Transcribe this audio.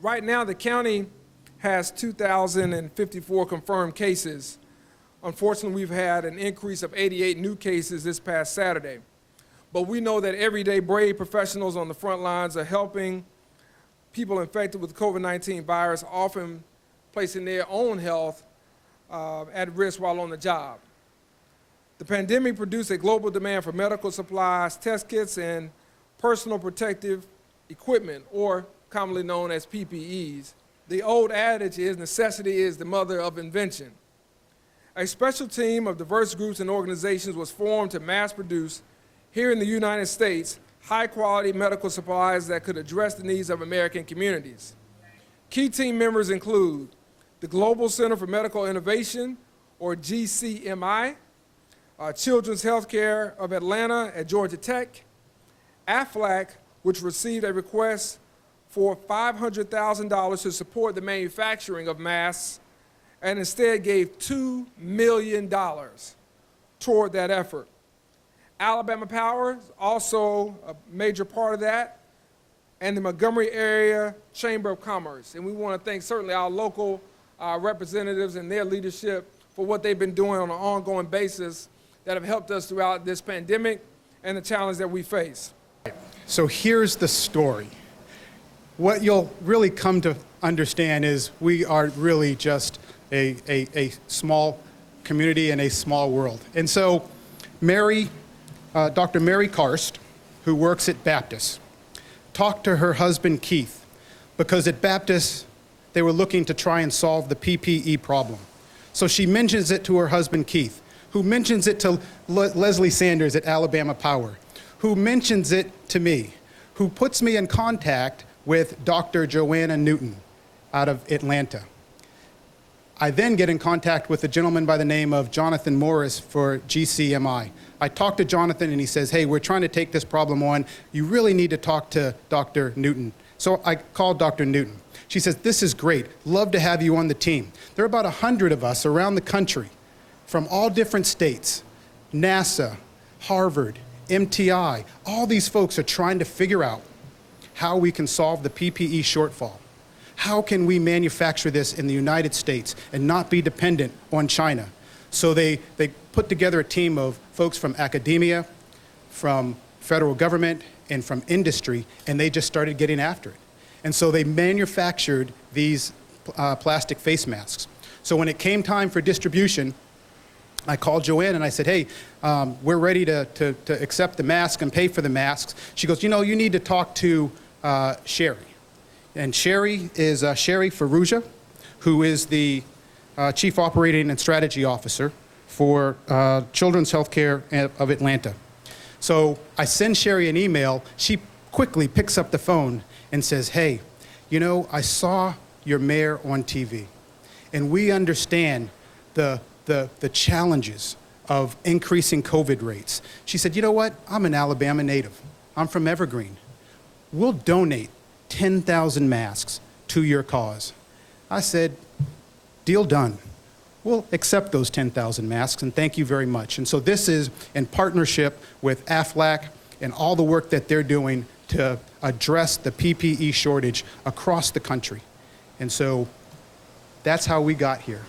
Right now, the county has 2,054 confirmed cases. Unfortunately, we've had an increase of 88 new cases this past Saturday. But we know that everyday brave professionals on the front lines are helping people infected with the COVID-19 virus, often placing their own health at risk while on the job. The pandemic produced a global demand for medical supplies, test kits, and personal protective equipment, or commonly known as PPEs. The old adage is necessity is the mother of invention. A special team of diverse groups and organizations was formed to mass produce here in the United States high-quality medical supplies that could address the needs of American communities. Key team members include the Global Center for Medical Innovation, or GCMI, Children's Healthcare of Atlanta at Georgia Tech, AFLAC, which received a request for $500,000 to support the manufacturing of masks, and instead gave $2 million toward that effort. Alabama Power is also a major part of that, and the Montgomery Area Chamber of Commerce. And we want to thank certainly our local representatives and their leadership for what they've been doing on an ongoing basis that have helped us throughout this pandemic and the challenge that we face. So here's the story. What you'll really come to understand is we are really just a small community and a small world. And so Dr. Mary Karst, who works at Baptist, talked to her husband Keith because at Baptist they were looking to try and solve the PPE problem. So she mentions it to her husband Keith, who mentions it to Leslie Sanders at Alabama Power, who mentions it to me, who puts me in contact with Dr. Joanna Newton out of Atlanta. I then get in contact with a gentleman by the name of Jonathan Morris for GCMI. I talked to Jonathan and he says, hey, we're trying to take this problem on. You really need to talk to Dr. Newton. So I called Dr. Newton. She says, this is great. Love to have you on the team. There are about 100 of us around the country from all different states, NASA, Harvard, MTI. All these folks are trying to figure out how we can solve the PPE shortfall. How can we manufacture this in the United States and not be dependent on China? So they put together a team of folks from academia, from federal government, and from industry, and they just started getting after it. And so they manufactured these plastic face masks. So when it came time for distribution, I called Joanne and I said, hey, we're ready to accept the mask and pay for the masks. She goes, you know, you need to talk to Sherry. And Sherry is Sherry Ferrugia, who is the Chief Operating and Strategy Officer for Children's Healthcare of Atlanta. So I send Sherry an email. She quickly picks up the phone and says, hey, you know, I saw your mayor on TV, and we understand the challenges of increasing COVID rates. She said, you know what? I'm an Alabama native. I'm from Evergreen. We'll donate 10,000 masks to your cause. I said, deal done. We'll accept those 10,000 masks, and thank you very much. And so this is in partnership with AFLAC and all the work that they're doing to address the PPE shortage across the country. And so that's how we got here.